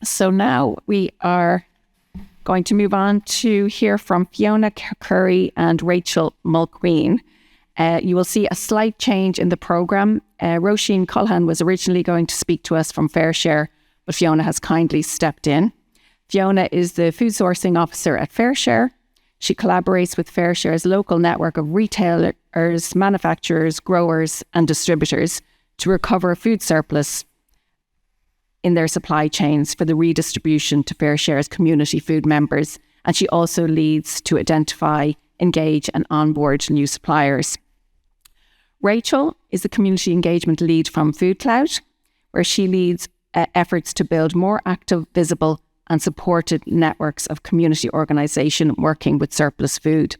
So now we are going to move on to hear from Fiona Curry and Rachel Mulqueen. You will see a slight change in the programme. Róisín Colohan was originally going to speak to us from FareShare, but Fiona has kindly stepped in. Fiona is the Food Sourcing Officer at FareShare. She collaborates with FareShare's local network of retailers, manufacturers, growers and distributors to recover food surplus in their supply chains for the redistribution to FareShare's community food members. And she also leads to identify, engage and onboard new suppliers. Rachel is the community engagement lead from FoodCloud, where she leads efforts to build more active, visible and supported networks of community organisation working with surplus food.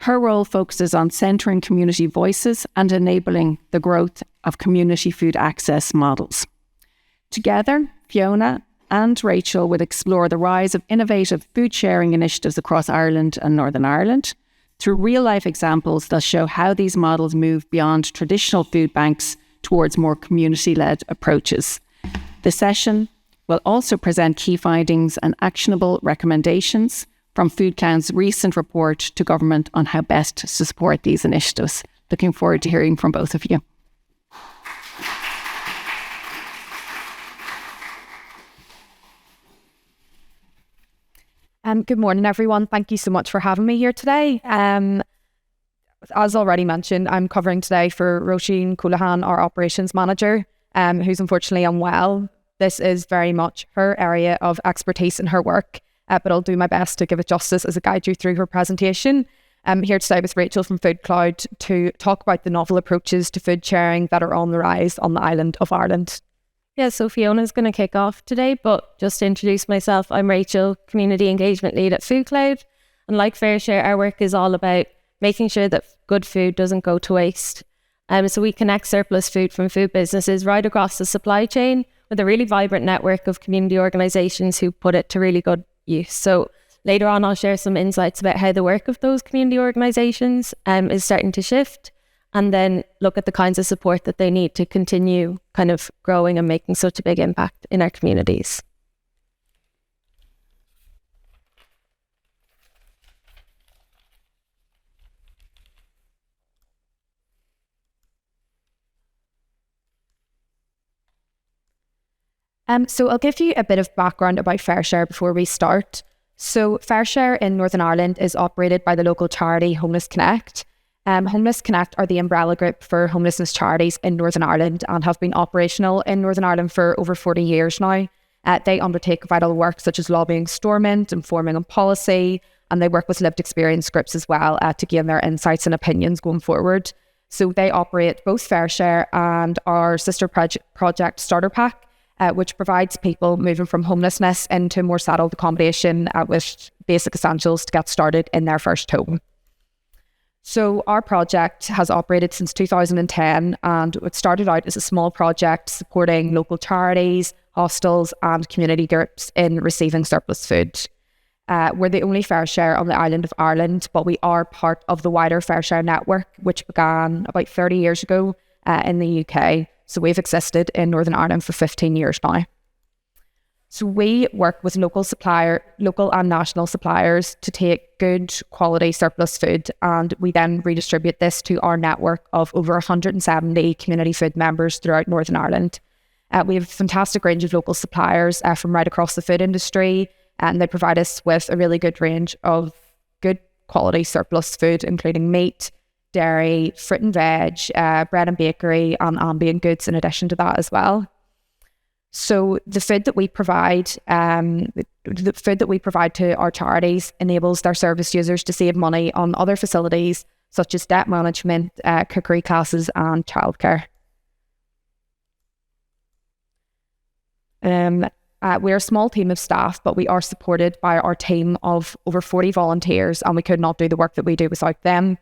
Her role focuses on centering community voices and enabling the growth of community food access models. Together, Fiona and Rachel will explore the rise of innovative food sharing initiatives across Ireland and Northern Ireland. Through real-life examples, they'll show how these models move beyond traditional food banks towards more community-led approaches. The session will also present key findings and actionable recommendations from FoodCloud's recent report to government on how best to support these initiatives. Looking forward to hearing from both of you. Good morning, everyone. Thank you so much for having me here today. As already mentioned, I'm covering today for Róisín Colohan, our operations manager, who's unfortunately unwell. This is very much her area of expertise in her work, but I'll do my best to give it justice as I guide you through her presentation. I'm here today with Rachel from FoodCloud to talk about the novel approaches to food sharing that are on the rise on the island of Ireland. Yeah, so Fiona's going to kick off today, but just to introduce myself, I'm Rachel, Community Engagement Lead at FoodCloud. And like FareShare, our work is all about making sure that good food doesn't go to waste. So we connect surplus food from food businesses right across the supply chain with a really vibrant network of community organisations who put it to really good use. So later on, I'll share some insights about how the work of those community organisations is starting to shift, and then look at the kinds of support that they need to continue kind of growing and making such a big impact in our communities. So I'll give you a bit of background about FareShare before we start. So FareShare in Northern Ireland is operated by the local charity Homeless Connect. Homeless Connect are the umbrella group for homelessness charities in Northern Ireland and have been operational in Northern Ireland for over 40 years now. They undertake vital work such as lobbying Stormont, informing on policy, and they work with lived experience groups as well to gain their insights and opinions going forward. So they operate both FareShare and our sister project Starter Pack, which provides people moving from homelessness into more settled accommodation with basic essentials to get started in their first home. So our project has operated since 2010, and it started out as a small project supporting local charities, hostels and community groups in receiving surplus food. We're the only FareShare on the island of Ireland, but we are part of the wider FareShare network, which began about 30 years ago in the UK. So we've existed in Northern Ireland for 15 years now. So we work with local and national suppliers to take good quality surplus food, and we then redistribute this to our network of over 170 community food members throughout Northern Ireland. We have a fantastic range of local suppliers from right across the food industry, and they provide us with a really good range of good quality surplus food, including meat, dairy, fruit and veg, bread and bakery, and ambient goods in addition to that as well. So the food that we provide, to our charities enables their service users to save money on other facilities such as debt management, cookery classes, and childcare. We're a small team of staff, but we are supported by our team of over 40 volunteers, and we could not do the work that we do without them.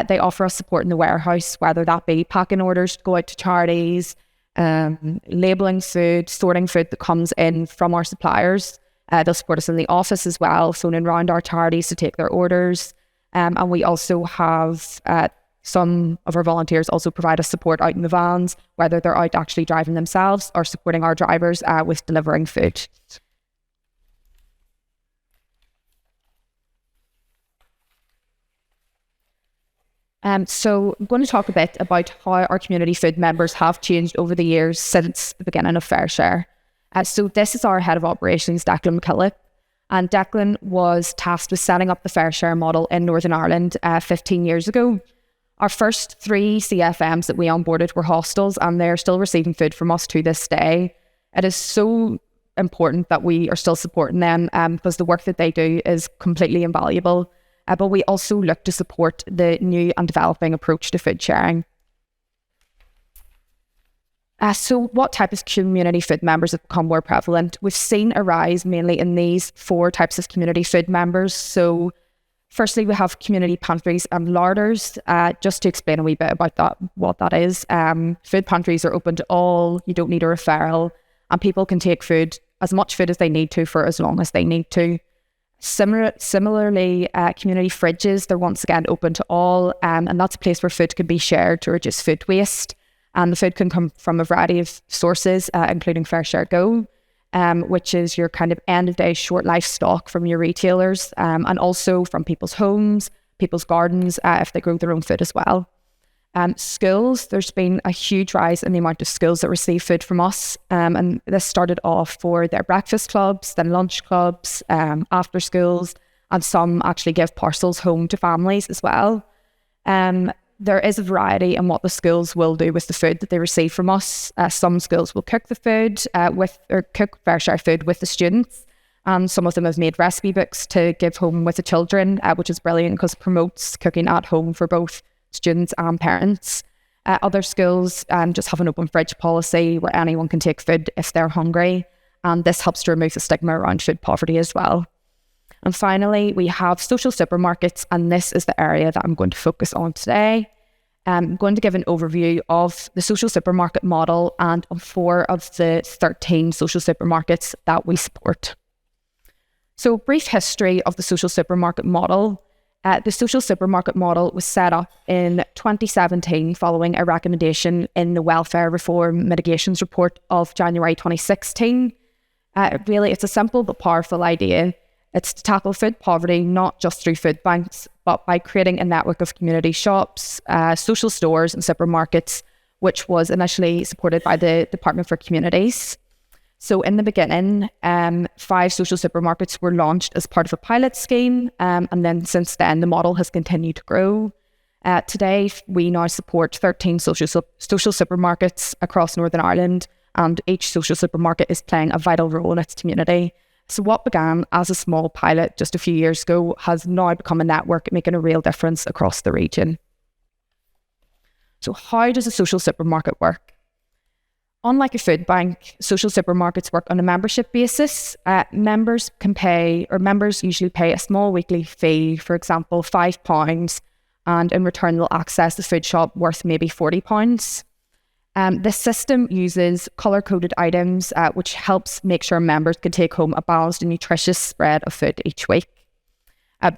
They offer us support in the warehouse, whether that be packing orders to go out to charities, labelling food, sorting food that comes in from our suppliers. They'll support us in the office as well, phoning around our charities to take their orders. And we also have some of our volunteers also provide us support out in the vans, whether they're out actually driving themselves or supporting our drivers with delivering food. So I'm going to talk a bit about how our community food members have changed over the years since the beginning of FareShare. So this is our head of operations, Declan McKillop, and Declan was tasked with setting up the FareShare model in Northern Ireland 15 years ago. Our first 3 CFMs that we onboarded were hostels, and they're still receiving food from us to this day. It is so important that we are still supporting them because the work that they do is completely invaluable. But we also look to support the new and developing approach to food sharing. So what type of community food members have become more prevalent? We've seen a rise mainly in these 4 types of community food members. So firstly, we have community pantries and larders. Just to explain a wee bit about that, what that is. Food pantries are open to all, you don't need a referral, and people can take food, as much food as they need to for as long as they need to. Similarly, community fridges, they're once again open to all, and that's a place where food can be shared to reduce food waste. And the food can come from a variety of sources, including FareShare Go, which is your kind of end-of-day short life stock from your retailers, and also from people's homes, people's gardens, if they grow their own food as well. Schools, there's been a huge rise in the amount of schools that receive food from us, and this started off for their breakfast clubs, then lunch clubs, after schools, and some actually give parcels home to families as well. There is a variety in what the schools will do with the food that they receive from us. Some schools will cook the food cook FareShare food with the students, and some of them have made recipe books to give home with the children, which is brilliant because it promotes cooking at home for both students and parents. Other schools just have an open fridge policy where anyone can take food if they're hungry, and this helps to remove the stigma around food poverty as well. And finally, we have social supermarkets, and this is the area that I'm going to focus on today. I'm going to give an overview of the social supermarket model and on 4 of the 13 social supermarkets that we support. So, brief history of the social supermarket model. The social supermarket model was set up in 2017 following a recommendation in the Welfare Reform Mitigations Report of January 2016. Really, it's a simple but powerful idea. It's to tackle food poverty, not just through food banks, but by creating a network of community shops, social stores and supermarkets, which was initially supported by the Department for Communities. So in the beginning, 5 social supermarkets were launched as part of a pilot scheme, and then since then the model has continued to grow. Today, we now support 13 social supermarkets across Northern Ireland, and each social supermarket is playing a vital role in its community. So what began as a small pilot just a few years ago has now become a network, making a real difference across the region. So how does a social supermarket work? Unlike a food bank, social supermarkets work on a membership basis. Members usually pay a small weekly fee, for example, £5, and in return they'll access the food shop worth maybe £40. This system uses colour-coded items, which helps make sure members can take home a balanced and nutritious spread of food each week.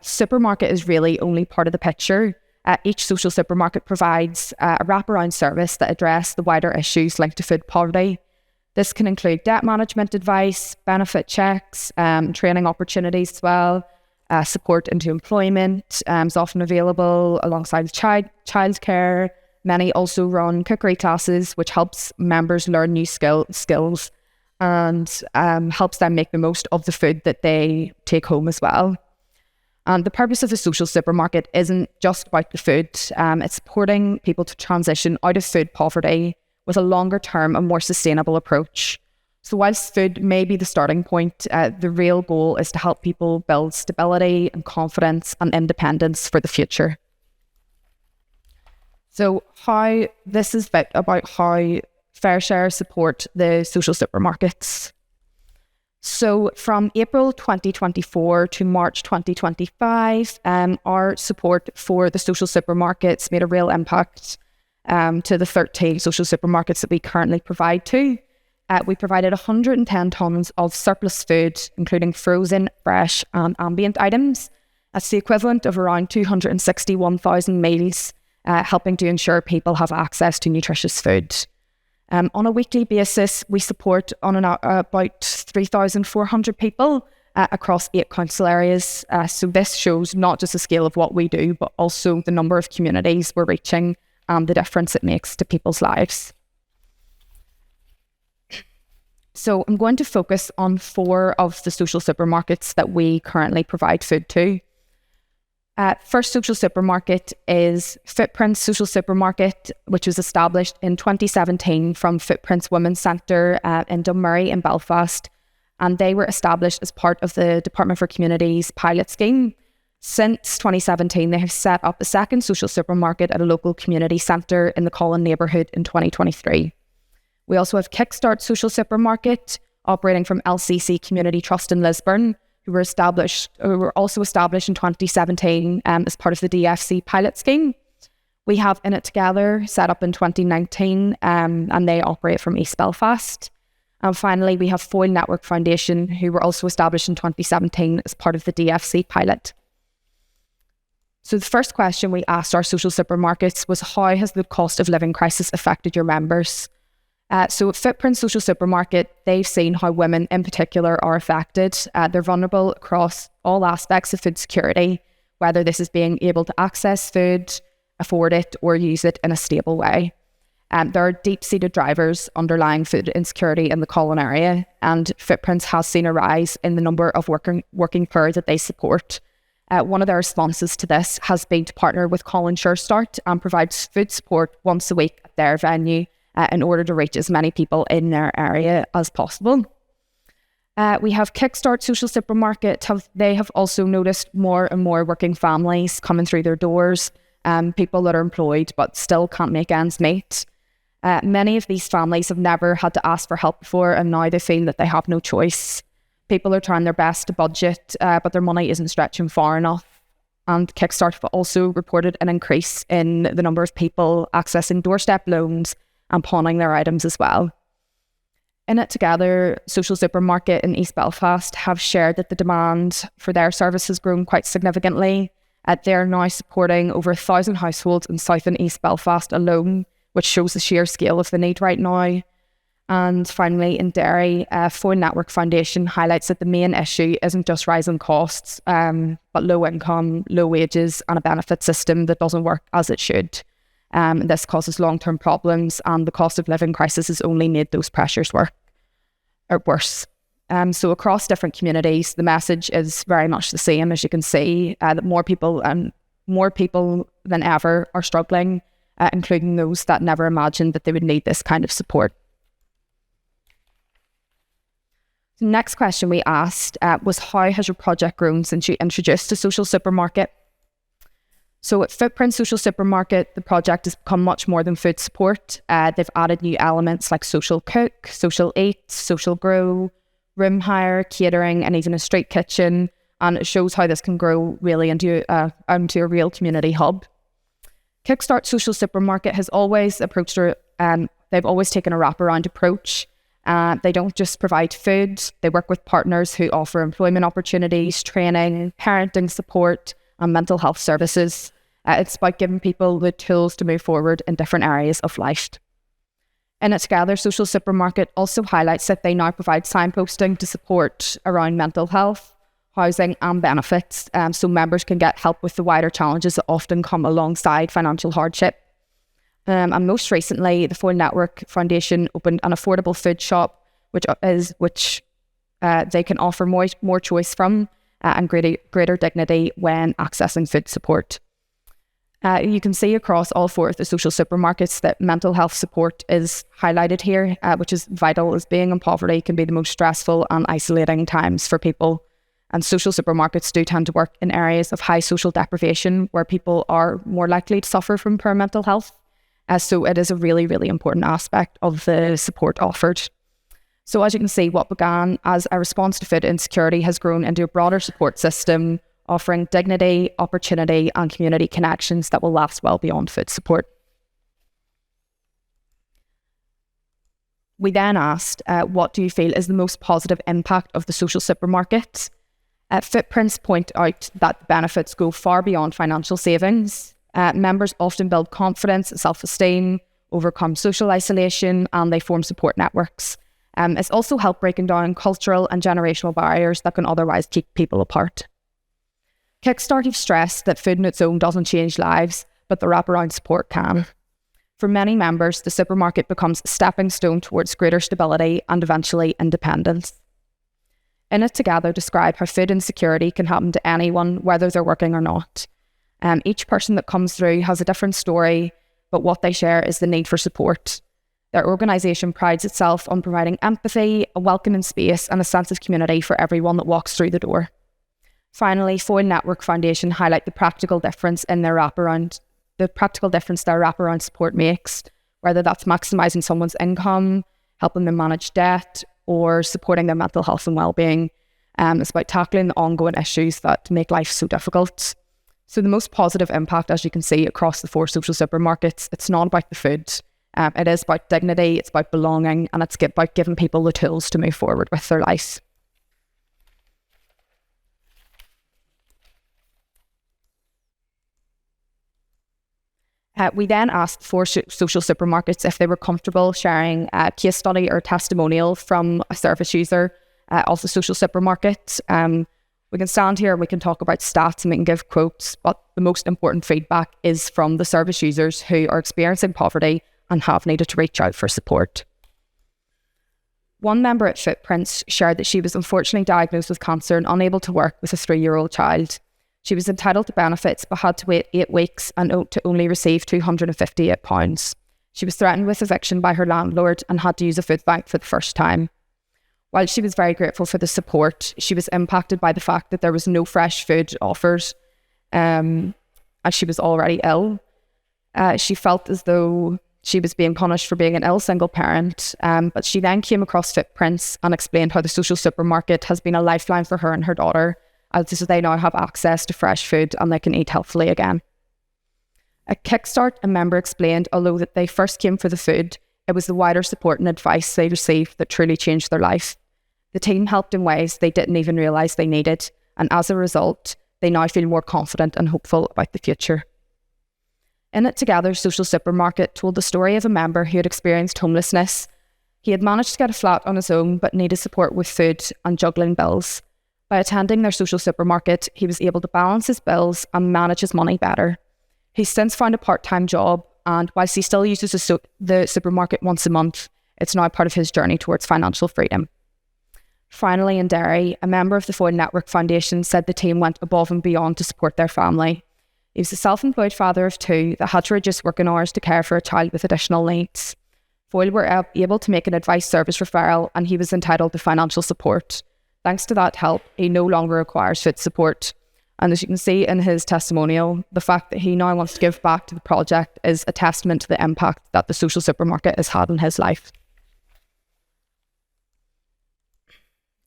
Supermarket is really only part of the picture. Each social supermarket provides a wraparound service that address the wider issues linked to food poverty. This can include debt management advice, benefit checks, training opportunities as well. Support into employment is often available alongside childcare. Many also run cookery classes, which helps members learn new skills and helps them make the most of the food that they take home as well. And the purpose of the social supermarket isn't just about the food. It's supporting people to transition out of food poverty with a longer term and more sustainable approach. So whilst food may be the starting point, the real goal is to help people build stability and confidence and independence for the future. So this is a bit about how FareShare support the social supermarkets. So from April 2024 to March 2025, our support for the social supermarkets made a real impact to the 13 social supermarkets that we currently provide to. We provided 110 tonnes of surplus food, including frozen, fresh and ambient items. That's the equivalent of around 261,000 meals, helping to ensure people have access to nutritious food. On a weekly basis, we support about 3,400 people, across 8 council areas. So this shows not just the scale of what we do, but also the number of communities we're reaching and the difference it makes to people's lives. So I'm going to focus on 4 of the social supermarkets that we currently provide food to. First social supermarket is Footprints Social Supermarket, which was established in 2017 from Footprints Women's Centre in Dunmurry in Belfast. And they were established as part of the Department for Communities pilot scheme. Since 2017, they have set up a second social supermarket at a local community centre in the Colin neighbourhood in 2023. We also have Kickstart Social Supermarket, operating from LCC Community Trust in Lisburn, who were also established in 2017 as part of the DFC pilot scheme. We have In It Together, set up in 2019, and they operate from East Belfast. And finally, we have Foyle Network Foundation, who were also established in 2017 as part of the DFC pilot. So the first question we asked our social supermarkets was, how has the cost of living crisis affected your members? So at Footprint Social Supermarket, they've seen how women in particular are affected. They're vulnerable across all aspects of food security, whether this is being able to access food, afford it, or use it in a stable way. There are deep-seated drivers underlying food insecurity in the Colin area, and Footprints has seen a rise in the number of working poor that they support. One of their responses to this has been to partner with Colin Sure Start and provide food support once a week at their venue in order to reach as many people in their area as possible. We have Kickstart Social Supermarket. They have also noticed more and more working families coming through their doors, people that are employed but still can't make ends meet. Many of these families have never had to ask for help before, and now they feel that they have no choice. People are trying their best to budget, but their money isn't stretching far enough. And Kickstart have also reported an increase in the number of people accessing doorstep loans and pawning their items as well. In It Together, social supermarket in East Belfast have shared that the demand for their service has grown quite significantly. They're now supporting over 1,000 households in South and East Belfast alone, which shows the sheer scale of the need right now. And finally, in Derry, Foyle Network Foundation highlights that the main issue isn't just rising costs, but low income, low wages, and a benefit system that doesn't work as it should. This causes long-term problems, and the cost of living crisis has only made those pressures worse. So across different communities, the message is very much the same. As you can see, that more people than ever are struggling, including those that never imagined that they would need this kind of support. The next question we asked was, how has your project grown since you introduced a social supermarket? So at Footprint Social Supermarket, the project has become much more than food support. They've added new elements like social cook, social eat, social grow, room hire, catering, and even a street kitchen. And it shows how this can grow really into a real community hub. Kickstart Social Supermarket has always they've always taken a wraparound approach. They don't just provide food, they work with partners who offer employment opportunities, training, parenting support, and mental health services. It's about giving people the tools to move forward in different areas of life. In It Together, Social Supermarket also highlights that they now provide signposting to support around mental health, housing and benefits, so members can get help with the wider challenges that often come alongside financial hardship. And most recently, the Foyle Network Foundation opened an affordable food shop, which they can offer more choice from and greater dignity when accessing food support. You can see across all 4 of the social supermarkets that mental health support is highlighted here, which is vital, as being in poverty can be the most stressful and isolating times for people. And social supermarkets do tend to work in areas of high social deprivation where people are more likely to suffer from poor mental health. So it is a really, really important aspect of the support offered. So as you can see, what began as a response to food insecurity has grown into a broader support system, offering dignity, opportunity, and community connections that will last well beyond food support. We then asked, what do you feel is the most positive impact of the social supermarket? Footprints point out that the benefits go far beyond financial savings. Members often build confidence, self-esteem, overcome social isolation, and they form support networks. It's also helped breaking down cultural and generational barriers that can otherwise keep people apart. Kickstart have stressed that food on its own doesn't change lives, but the wraparound support can. For many members, the supermarket becomes a stepping stone towards greater stability and eventually independence. In It Together describe how food insecurity can happen to anyone, whether they're working or not. Each person that comes through has a different story, but what they share is the need for support. Their organisation prides itself on providing empathy, a welcoming space and a sense of community for everyone that walks through the door. Finally, Foyle Network Foundation highlight the practical difference their wraparound support makes, whether that's maximising someone's income, helping them manage debt, or supporting their mental health and well-being. It's about tackling the ongoing issues that make life so difficult. So the most positive impact, as you can see, across the 4 social supermarkets, it's not about the food. It is about dignity, it's about belonging, and it's about giving people the tools to move forward with their life. We then asked 4 social supermarkets if they were comfortable sharing a case study or testimonial from a service user of the social supermarket. We can stand here and we can talk about stats and we can give quotes, but the most important feedback is from the service users who are experiencing poverty and have needed to reach out for support. One member at Footprints shared that she was unfortunately diagnosed with cancer and unable to work with a 3-year-old child. She was entitled to benefits but had to wait 8 weeks and to only receive £258. She was threatened with eviction by her landlord and had to use a food bank for the first time. While she was very grateful for the support, she was impacted by the fact that there was no fresh food offered, as she was already ill. She felt as though she was being punished for being an ill single parent, but she then came across Footprints and explained how the social supermarket has been a lifeline for her and her daughter, as they now have access to fresh food and they can eat healthily again. At Kickstart, a member explained, although that they first came for the food, it was the wider support and advice they received that truly changed their life. The team helped in ways they didn't even realise they needed, and as a result, they now feel more confident and hopeful about the future. In It Together social supermarket told the story of a member who had experienced homelessness. He had managed to get a flat on his own but needed support with food and juggling bills. By attending their social supermarket, he was able to balance his bills and manage his money better. He's since found a part-time job, and whilst he still uses the supermarket once a month, it's now part of his journey towards financial freedom. Finally, in Derry, a member of the Foyle Network Foundation said the team went above and beyond to support their family. He was a self-employed father of 2 that had to reduce working hours to care for a child with additional needs. Foyle were able to make an advice service referral and he was entitled to financial support. Thanks to that help, he no longer requires food support. And as you can see in his testimonial, the fact that he now wants to give back to the project is a testament to the impact that the social supermarket has had in his life.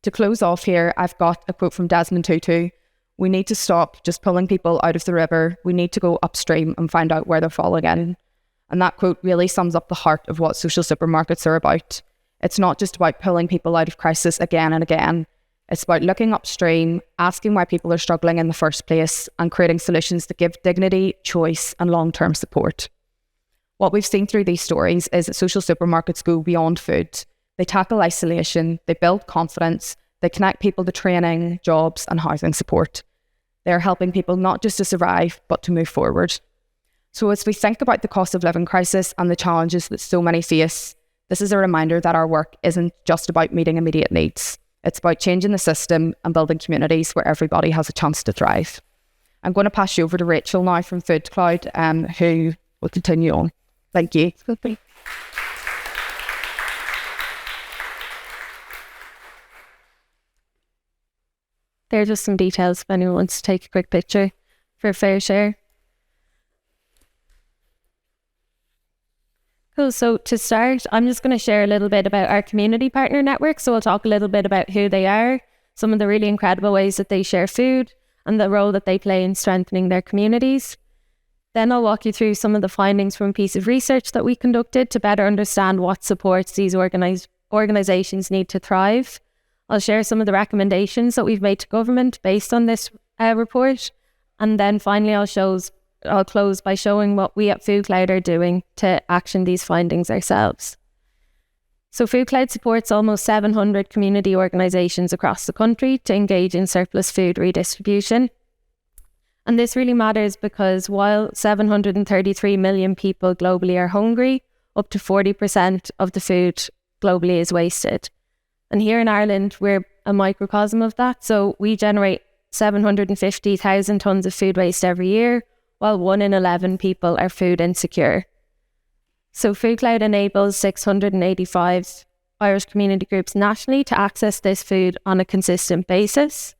To close off here, I've got a quote from Desmond Tutu. We need to stop just pulling people out of the river. We need to go upstream and find out where they're falling in. And that quote really sums up the heart of what social supermarkets are about. It's not just about pulling people out of crisis again and again. It's about looking upstream, asking why people are struggling in the first place, and creating solutions that give dignity, choice, and long-term support. What we've seen through these stories is that social supermarkets go beyond food. They tackle isolation, they build confidence, they connect people to training, jobs, and housing support. They're helping people not just to survive, but to move forward. So as we think about the cost of living crisis and the challenges that so many face, this is a reminder that our work isn't just about meeting immediate needs. It's about changing the system and building communities where everybody has a chance to thrive. I'm going to pass you over to Rachel now from FoodCloud, who will continue on. Thank you. There are just some details if anyone wants to take a quick picture for FareShare. Cool, so to start, I'm just going to share a little bit about our community partner network. So we'll talk a little bit about who they are, some of the really incredible ways that they share food, and the role that they play in strengthening their communities. Then I'll walk you through some of the findings from a piece of research that we conducted to better understand what supports these organisations need to thrive. I'll share some of the recommendations that we've made to government based on this report. And then finally, I'll close by showing what we at FoodCloud are doing to action these findings ourselves. So FoodCloud supports almost 700 community organisations across the country to engage in surplus food redistribution. And this really matters because while 733 million people globally are hungry, up to 40% of the food globally is wasted. And here in Ireland, we're a microcosm of that. So we generate 750,000 tonnes of food waste every year, while 1 in 11 people are food insecure. So FoodCloud enables 685 Irish community groups nationally to access this food on a consistent basis.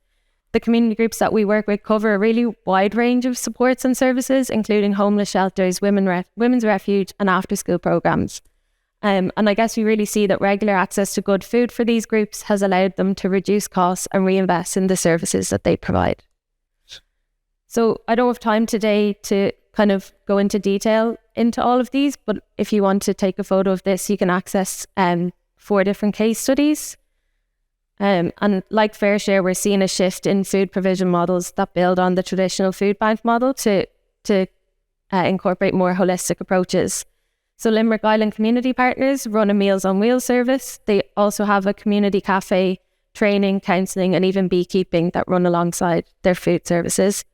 The community groups that we work with cover a really wide range of supports and services, including homeless shelters, women's refuge and after-school programmes. And I guess we really see that regular access to good food for these groups has allowed them to reduce costs and reinvest in the services that they provide. So I don't have time today to kind of go into detail into all of these, but if you want to take a photo of this, you can access 4 different case studies. And like FareShare, we're seeing a shift in food provision models that build on the traditional food bank model to incorporate more holistic approaches. So Limerick Island Community Partners run a Meals on Wheels service. They also have a community cafe, training, counselling and even beekeeping that run alongside their food services.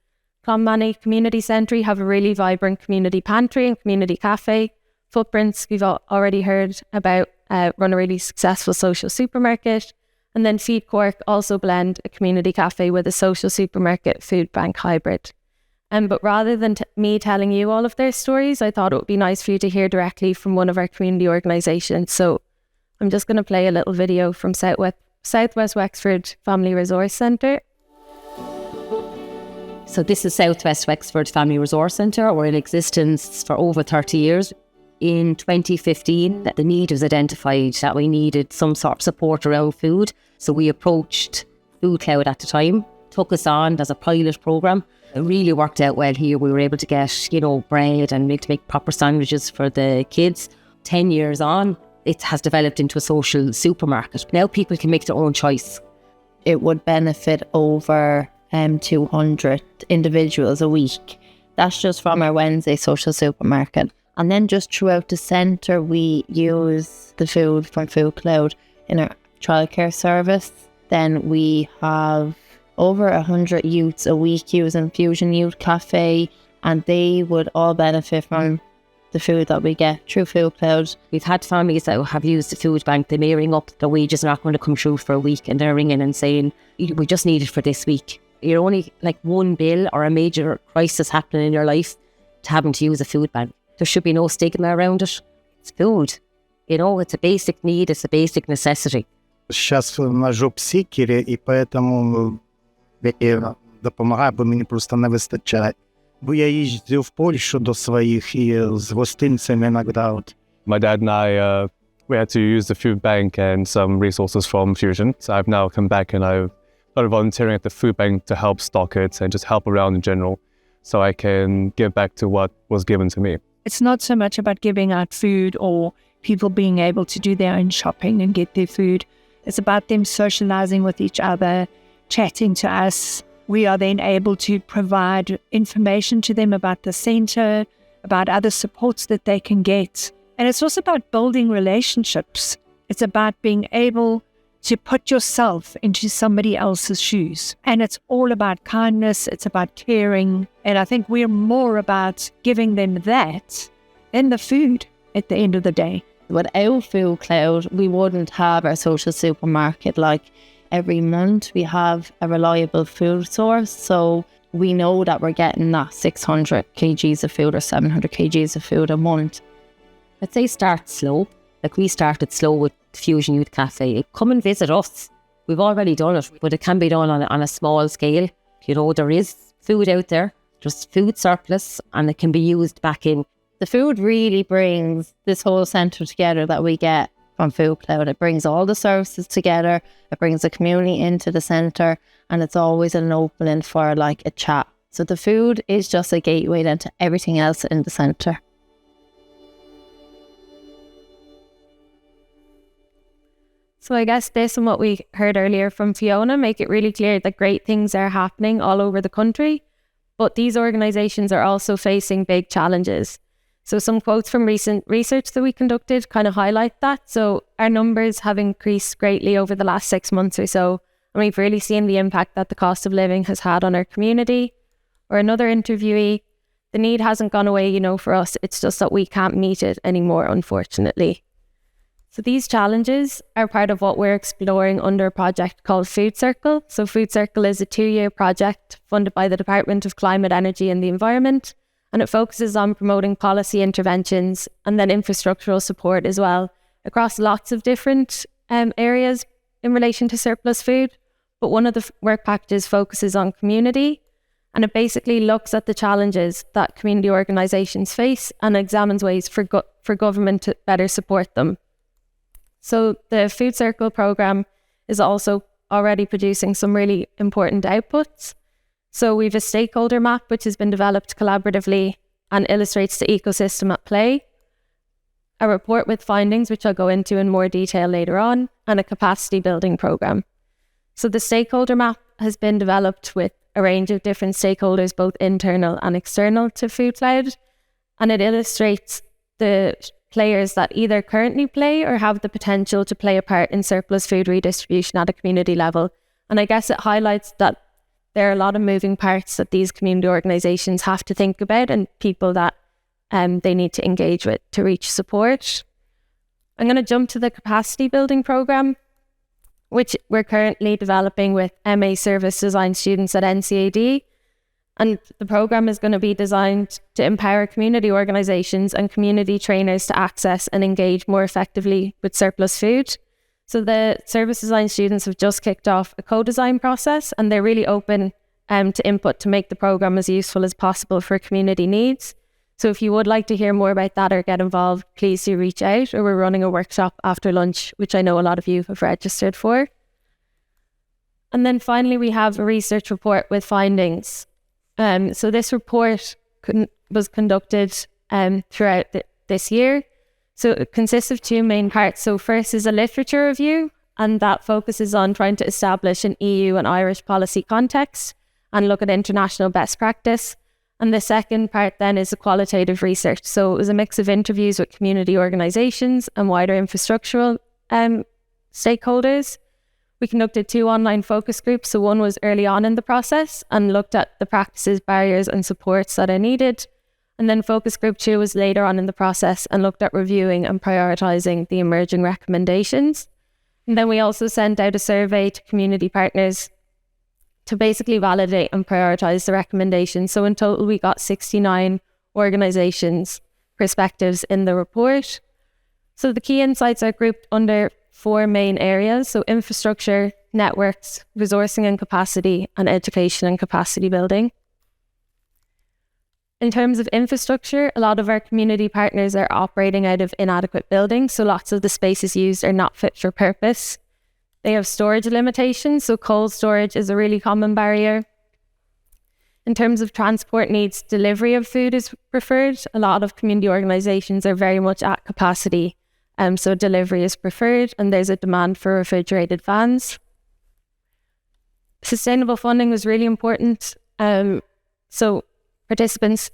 Clonmany Community Centre have a really vibrant community pantry and community cafe. Footprints, we've already heard about, run a really successful social supermarket. And then Feed Cork also blend a community cafe with a social supermarket food bank hybrid. But rather than me telling you all of their stories, I thought it would be nice for you to hear directly from one of our community organisations. So I'm just going to play a little video from Southwest Wexford Family Resource Centre. So this is Southwest Wexford Family Resource Centre. We're in existence for over 30 years. In 2015, the need was identified that we needed some sort of support around food. So we approached FoodCloud at the time, took us on as a pilot programme. It really worked out well here. We were able to get, bread and make proper sandwiches for the kids. 10 years on, it has developed into a social supermarket. Now people can make their own choice. It would benefit over 200 individuals a week. That's just from our Wednesday social supermarket. And then just throughout the centre, we use the food from FoodCloud in our childcare service. Then we have over 100 youths a week using Fusion Youth Cafe, and they would all benefit from the food that we get through FoodCloud. We've had families that have used the food bank. They may ring up, the wages are not going to come through for a week, and they're ringing and saying, we just need it for this week. You're only like one bill or a major crisis happening in your life to having to use a food bank. There should be no stigma around it. It's food. It's a basic need, it's a basic necessity. Сейчас на жоп-сикере, и поэтому допомагаю, бо мені просто не вистачає. Бо я їздив в Польщу до своїх і з гостинцями іноді. My dad and I, we had to use the food bank and some resources from Fusion. So I've now come back and I've started volunteering at the food bank to help stock it and just help around in general so I can give back to what was given to me. It's not so much about giving out food or people being able to do their own shopping and get their food. It's about them socializing with each other, chatting to us. We are then able to provide information to them about the centre, about other supports that they can get. And it's also about building relationships. It's about being able to put yourself into somebody else's shoes. And it's all about kindness, it's about caring. And I think we're more about giving them that than the food at the end of the day. Without FoodCloud, we wouldn't have our social supermarket. Like every month we have a reliable food source. So we know that we're getting that 600 kgs of food or 700 kgs of food a month. I'd say start slow. Like we started slow with Fusion Youth Cafe. Come and visit us. We've already done it, but it can be done on a small scale. There is food out there, just food surplus, and it can be used back in. The food really brings this whole centre together that we get from FoodCloud. It brings all the services together. It brings the community into the centre, and it's always an opening for like a chat. So the food is just a gateway then to everything else in the centre. So I guess this and what we heard earlier from Fiona make it really clear that great things are happening all over the country, but these organisations are also facing big challenges. So some quotes from recent research that we conducted kind of highlight that. So our numbers have increased greatly over the last 6 months or so, and we've really seen the impact that the cost of living has had on our community. Or another interviewee, the need hasn't gone away, for us. It's just that we can't meet it anymore, unfortunately. So these challenges are part of what we're exploring under a project called Food Circle. So Food Circle is a 2-year project funded by the Department of Climate, Energy and the Environment, and it focuses on promoting policy interventions and then infrastructural support as well across lots of different areas in relation to surplus food. But one of the work packages focuses on community, and it basically looks at the challenges that community organisations face and examines ways for government to better support them. So the Food Circle programme is also already producing some really important outputs. So we have a stakeholder map which has been developed collaboratively and illustrates the ecosystem at play, a report with findings which I'll go into in more detail later on, and a capacity building programme. So the stakeholder map has been developed with a range of different stakeholders, both internal and external to FoodCloud, and it illustrates the players that either currently play or have the potential to play a part in surplus food redistribution at a community level. And I guess it highlights that there are a lot of moving parts that these community organisations have to think about and people that they need to engage with to reach support. I'm going to jump to the capacity building programme, which we're currently developing with MA Service Design students at NCAD. And the programme is going to be designed to empower community organisations and community trainers to access and engage more effectively with surplus food. So the service design students have just kicked off a co-design process, and they're really open to input to make the programme as useful as possible for community needs. So if you would like to hear more about that or get involved, please do reach out, or we're running a workshop after lunch, which I know a lot of you have registered for. And then finally, we have a research report with findings. So this report was conducted throughout this year. So it consists of 2 main parts. So first is a literature review, and that focuses on trying to establish an EU and Irish policy context and look at international best practice. And the second part then is the qualitative research. So it was a mix of interviews with community organisations and wider infrastructural stakeholders. We conducted 2 online focus groups. So one was early on in the process and looked at the practices, barriers and supports that are needed. And then focus group 2 was later on in the process and looked at reviewing and prioritising the emerging recommendations. And then we also sent out a survey to community partners to basically validate and prioritise the recommendations. So in total, we got 69 organisations' perspectives in the report. So the key insights are grouped under 4 main areas. So infrastructure, networks, resourcing and capacity, and education and capacity building. In terms of infrastructure, a lot of our community partners are operating out of inadequate buildings, so lots of the spaces used are not fit for purpose. They have storage limitations, so cold storage is a really common barrier. In terms of transport needs, delivery of food is preferred. A lot of community organisations are very much at capacity, so delivery is preferred, and there's a demand for refrigerated vans. Sustainable funding was really important. So participants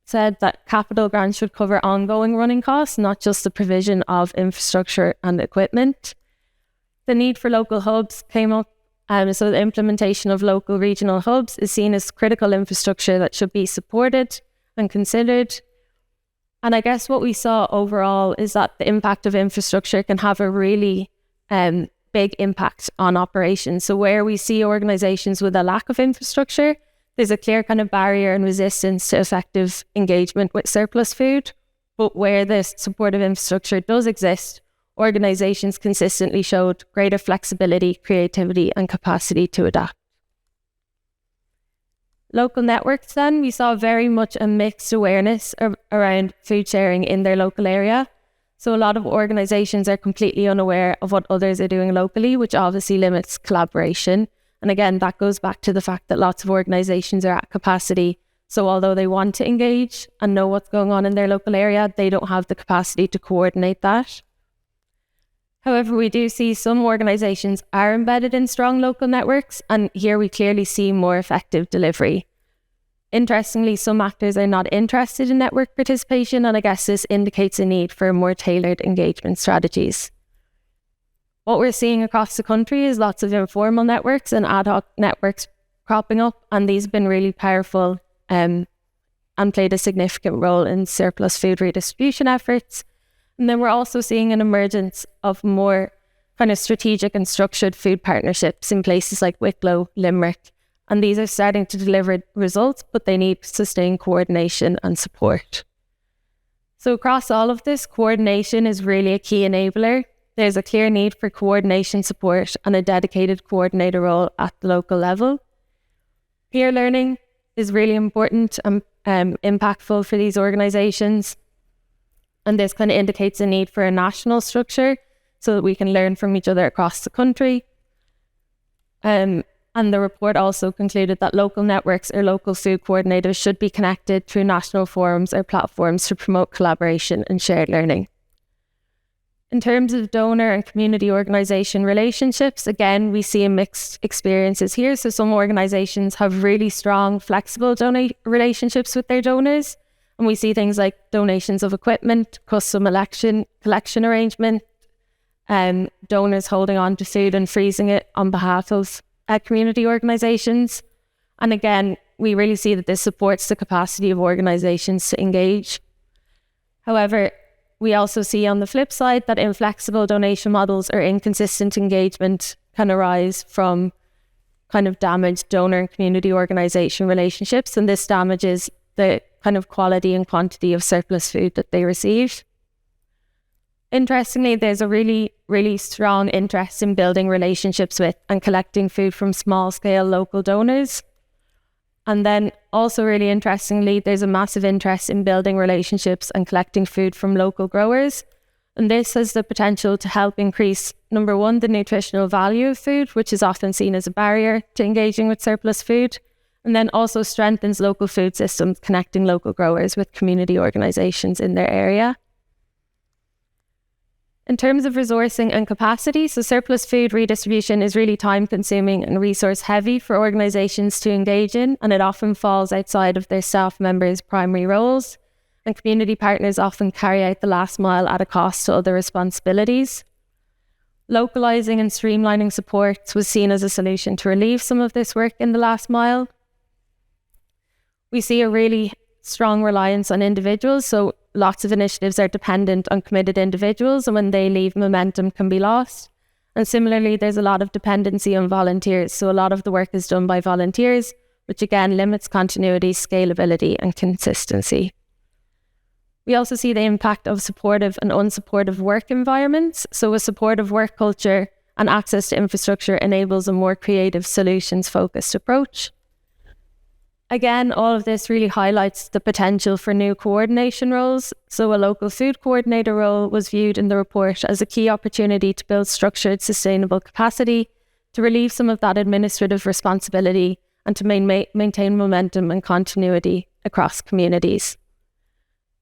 said that capital grants should cover ongoing running costs, not just the provision of infrastructure and equipment. The need for local hubs came up. So the implementation of local regional hubs is seen as critical infrastructure that should be supported and considered. And I guess what we saw overall is that the impact of infrastructure can have a really big impact on operations. So where we see organisations with a lack of infrastructure, there's a clear kind of barrier and resistance to effective engagement with surplus food. But where this supportive infrastructure does exist, organisations consistently showed greater flexibility, creativity and capacity to adapt. Local networks then, we saw very much a mixed awareness around food sharing in their local area. So a lot of organisations are completely unaware of what others are doing locally, which obviously limits collaboration. And again, that goes back to the fact that lots of organisations are at capacity. So although they want to engage and know what's going on in their local area, they don't have the capacity to coordinate that. However, we do see some organisations are embedded in strong local networks, and here we clearly see more effective delivery. Interestingly, some actors are not interested in network participation, and I guess this indicates a need for more tailored engagement strategies. What we're seeing across the country is lots of informal networks and ad hoc networks cropping up, and these have been really powerful and played a significant role in surplus food redistribution efforts. And then we're also seeing an emergence of more kind of strategic and structured food partnerships in places like Wicklow, Limerick, and these are starting to deliver results, but they need sustained coordination and support. So across all of this, coordination is really a key enabler. There's a clear need for coordination support and a dedicated coordinator role at the local level. Peer learning is really important and impactful for these organisations. And this kind of indicates a need for a national structure so that we can learn from each other across the country. And the report also concluded that local networks or local food coordinators should be connected through national forums or platforms to promote collaboration and shared learning. In terms of donor and community organisation relationships, again, we see mixed experiences here. So some organisations have really strong, flexible relationships with their donors. And we see things like donations of equipment, custom collection arrangement, donors holding on to food and freezing it on behalf of community organisations. And again, we really see that this supports the capacity of organisations to engage. However, we also see on the flip side that inflexible donation models or inconsistent engagement can arise from kind of damaged donor and community organisation relationships, and this damages the kind of quality and quantity of surplus food that they receive. Interestingly, there's a really, really strong interest in building relationships with and collecting food from small-scale local donors. And then also really interestingly, there's a massive interest in building relationships and collecting food from local growers. And this has the potential to help increase, number one, the nutritional value of food, which is often seen as a barrier to engaging with surplus food, and then also strengthens local food systems, connecting local growers with community organisations in their area. In terms of resourcing and capacity, so surplus food redistribution is really time-consuming and resource-heavy for organisations to engage in, and it often falls outside of their staff members' primary roles, and community partners often carry out the last mile at a cost to other responsibilities. Localising and streamlining supports was seen as a solution to relieve some of this work in the last mile. We see a really strong reliance on individuals, so lots of initiatives are dependent on committed individuals, and when they leave, momentum can be lost. And similarly, there's a lot of dependency on volunteers, so a lot of the work is done by volunteers, which again limits continuity, scalability and consistency. We also see the impact of supportive and unsupportive work environments. So a supportive work culture and access to infrastructure enables a more creative, solutions-focused approach. Again, all of this really highlights the potential for new coordination roles. So a local food coordinator role was viewed in the report as a key opportunity to build structured, sustainable capacity, to relieve some of that administrative responsibility, and to maintain momentum and continuity across communities.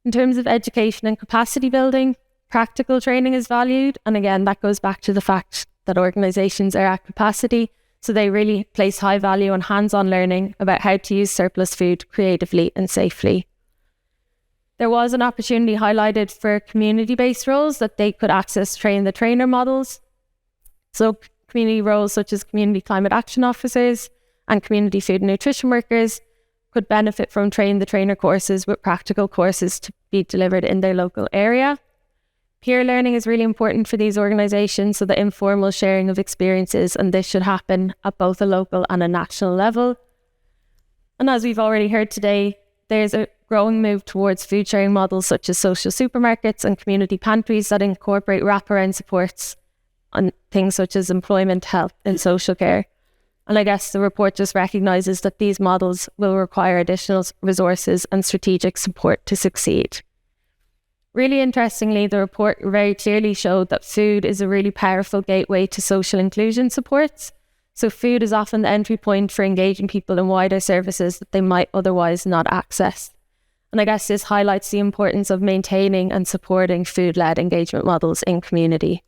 In terms of education and capacity building, practical training is valued. And again, that goes back to the fact that organisations are at capacity. So they really place high value on hands-on learning about how to use surplus food creatively and safely. There was an opportunity highlighted for community-based roles that they could access train-the-trainer models. So community roles such as community climate action officers and community food and nutrition workers could benefit from train-the-trainer courses with practical courses to be delivered in their local area. Peer learning is really important for these organisations, so the informal sharing of experiences, and this should happen at both a local and a national level. And as we've already heard today, there's a growing move towards food sharing models such as social supermarkets and community pantries that incorporate wraparound supports on things such as employment, health and social care. And I guess the report just recognises that these models will require additional resources and strategic support to succeed. Really interestingly, the report very clearly showed that food is a really powerful gateway to social inclusion supports. So food is often the entry point for engaging people in wider services that they might otherwise not access. And I guess this highlights the importance of maintaining and supporting food-led engagement models in community.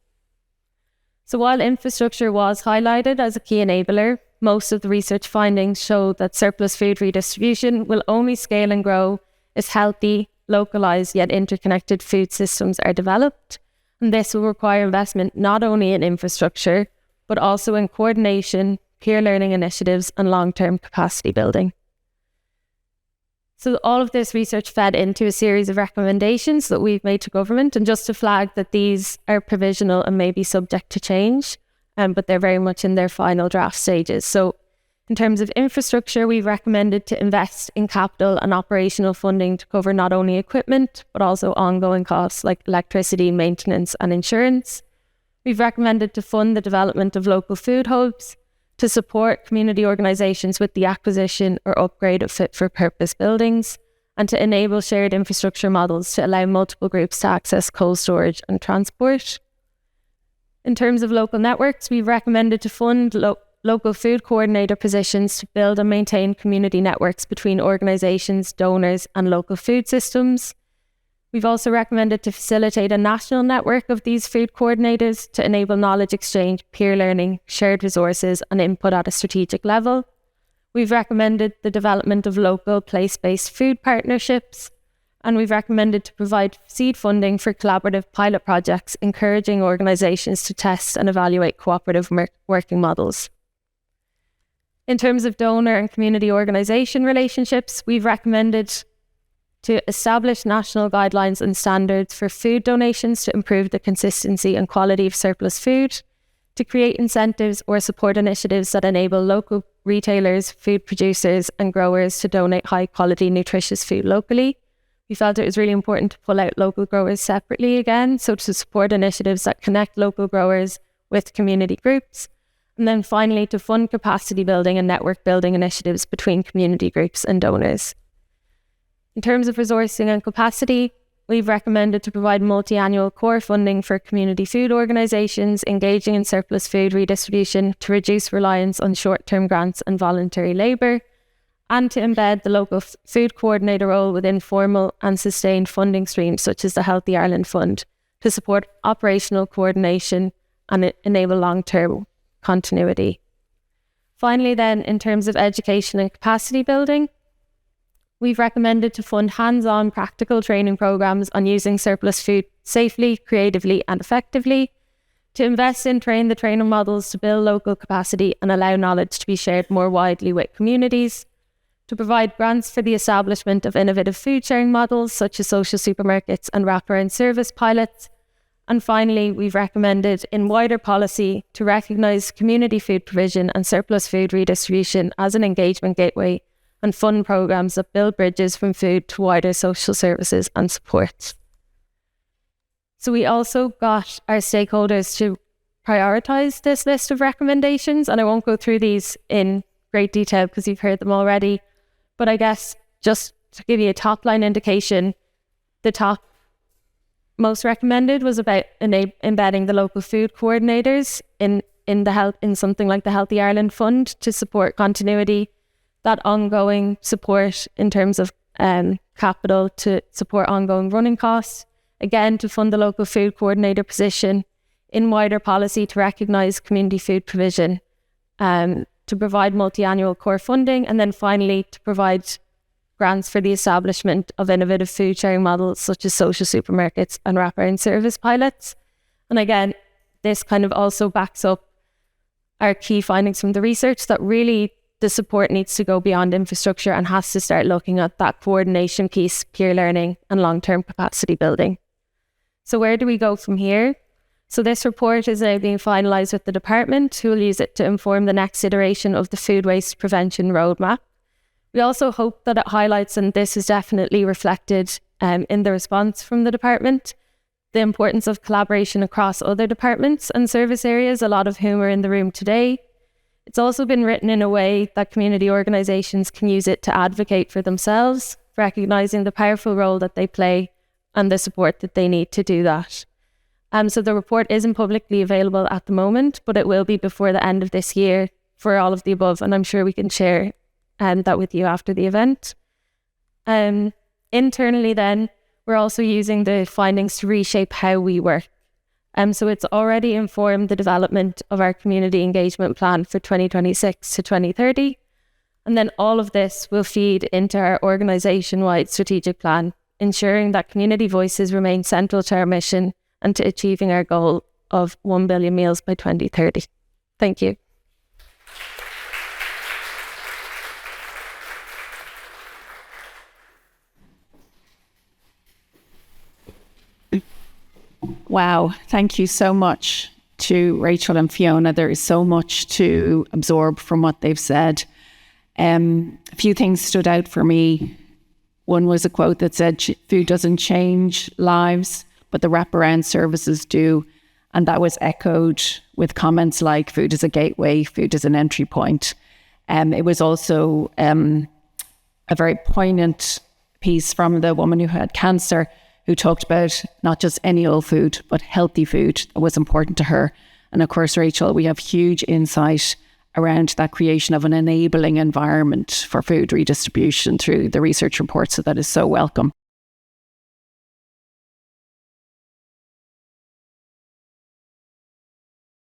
So while infrastructure was highlighted as a key enabler, most of the research findings show that surplus food redistribution will only scale and grow as healthy, localised yet interconnected food systems are developed. And this will require investment not only in infrastructure, but also in coordination, peer learning initiatives and long-term capacity building. So all of this research fed into a series of recommendations that we've made to government, and just to flag that these are provisional and may be subject to change, but they're very much in their final draft stages. So in terms of infrastructure, we've recommended to invest in capital and operational funding to cover not only equipment, but also ongoing costs like electricity, maintenance and insurance. We've recommended to fund the development of local food hubs, to support community organisations with the acquisition or upgrade of fit-for-purpose buildings, and to enable shared infrastructure models to allow multiple groups to access cold storage and transport. In terms of local networks, we've recommended to fund local food coordinator positions to build and maintain community networks between organisations, donors and local food systems. We've also recommended to facilitate a national network of these food coordinators to enable knowledge exchange, peer learning, shared resources and input at a strategic level. We've recommended the development of local place-based food partnerships, and we've recommended to provide seed funding for collaborative pilot projects, encouraging organisations to test and evaluate cooperative working models. In terms of donor and community organisation relationships, we've recommended to establish national guidelines and standards for food donations to improve the consistency and quality of surplus food, to create incentives or support initiatives that enable local retailers, food producers and growers to donate high quality nutritious food locally. We felt it was really important to pull out local growers separately again, so to support initiatives that connect local growers with community groups. And then finally, to fund capacity building and network building initiatives between community groups and donors. In terms of resourcing and capacity, we've recommended to provide multi-annual core funding for community food organisations engaging in surplus food redistribution to reduce reliance on short-term grants and voluntary labour, and to embed the local food coordinator role within formal and sustained funding streams such as the Healthy Ireland Fund to support operational coordination and enable long-term continuity. Finally then, in terms of education and capacity building, we've recommended to fund hands-on practical training programmes on using surplus food safely, creatively and effectively, to invest in train the trainer models to build local capacity and allow knowledge to be shared more widely with communities, to provide grants for the establishment of innovative food sharing models such as social supermarkets and wraparound service pilots. And finally, we've recommended in wider policy to recognise community food provision and surplus food redistribution as an engagement gateway and fund programmes that build bridges from food to wider social services and support. So we also got our stakeholders to prioritise this list of recommendations, and I won't go through these in great detail because you've heard them already, but I guess just to give you a top line indication, the top most recommended was about embedding the local food coordinators in something like the Healthy Ireland Fund to support continuity, that ongoing support in terms of capital to support ongoing running costs, again to fund the local food coordinator position, in wider policy to recognise community food provision, to provide multi-annual core funding, and then finally to provide grants for the establishment of innovative food sharing models such as social supermarkets and wraparound service pilots. And again, this kind of also backs up our key findings from the research that really the support needs to go beyond infrastructure and has to start looking at that coordination piece, peer learning and long-term capacity building. So where do we go from here? So this report is now being finalised with the department, who will use it to inform the next iteration of the food waste prevention roadmap. We also hope that it highlights, and this is definitely reflected in the response from the department, the importance of collaboration across other departments and service areas, a lot of whom are in the room today. It's also been written in a way that community organisations can use it to advocate for themselves, recognising the powerful role that they play and the support that they need to do that. So the report isn't publicly available at the moment, but it will be before the end of this year for all of the above, and I'm sure we can share that with you after the event. Internally then, we're also using the findings to reshape how we work. So it's already informed the development of our community engagement plan for 2026 to 2030. And then all of this will feed into our organisation-wide strategic plan, ensuring that community voices remain central to our mission and to achieving our goal of 1 billion meals by 2030. Thank you. Wow, thank you so much to Rachel and Fiona. There is so much to absorb from what they've said. A few things stood out for me. One was a quote that said, food doesn't change lives, but the wraparound services do. And that was echoed with comments like food is a gateway, food is an entry point. It was also a very poignant piece from the woman who had cancer, who talked about not just any old food, but healthy food that was important to her. And of course, Rachel, we have huge insight around that creation of an enabling environment for food redistribution through the research report. So that is so welcome.